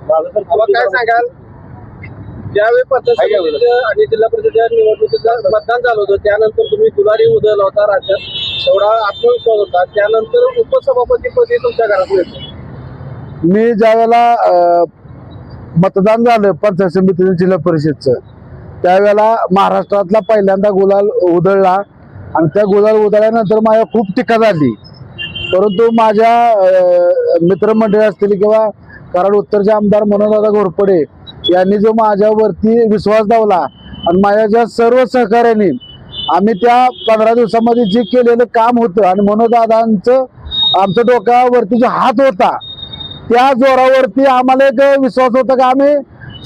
बाबा काय सांगाल, ज्यावेळी पंचायत आणि जिल्हा परिषदेच्या निवडणुकीचं मतदान झालं होतं त्यानंतर तुम्ही दुलारी उधळला होता राज्यात, एवढा आत्मविश्वास होता, त्यानंतर उपसभापतीपदी तुमच्या घरात मिळतं। मी ज्यावेळेला मतदान झालं पंचायत समिती जिल्हा परिषदचं, त्यावेळेला महाराष्ट्रातला पहिल्यांदा गुलाल उधळला आणि त्या गुलाल उधळल्यानंतर माझ्या खूप टीका झाली। परंतु माझ्या मित्रमंडळी असतील किंवा कराड उत्तरचे आमदार मनोजदादा घोरपडे यांनी जो माझ्यावरती विश्वास दावला आणि माझ्या ज्या सर्व सहकार्याने आम्ही त्या 15 दिवसामध्ये जे केलेलं काम होतं आणि मनोजदादांचं आमच्या डोक्यावरती जो हात होता त्या जोरावरती आम्हाला एक विश्वास होता की आम्ही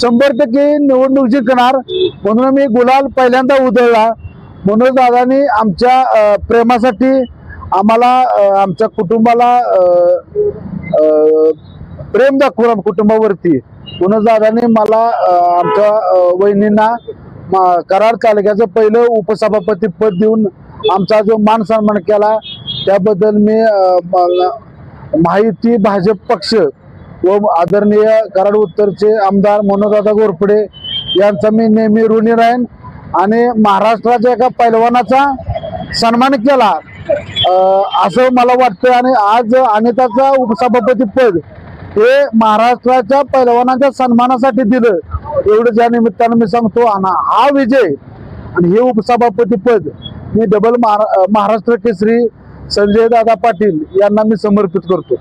100% निवडणूक जिंकणार। म्हणून मी गुलाल पहिल्यांदा उधळला। मनोजदादांनी आमच्या प्रेमासाठी आम्हाला आमच्या कुटुंबाला प्रेम दाखवून कुटुंबावरती मनोजदादांनी मला आमच्या वहिनींना कराड तालुक्याचं पहिलं उपसभापती पद देऊन आमचा जो मान सन्मान केला त्याबद्दल मी महायुती भाजप पक्ष व आदरणीय कराड उत्तरचे आमदार मनोजदादा घोरपडे यांचा मी नेहमी ऋणी राहीन आणि महाराष्ट्राच्या एका पैलवानाचा सन्मान केला असं मला वाटतं। आणि आज अनिताचा उपसभापती पद हे महाराष्ट्राच्या पैलवानाच्या सन्मानासाठी दिलं, एवढं ज्या निमित्तानं मी सांगतो। हा विजय आणि हे उपसभापती पद मी डबल महाराष्ट्र केसरी संजय दादा पाटील यांना मी समर्पित करतो।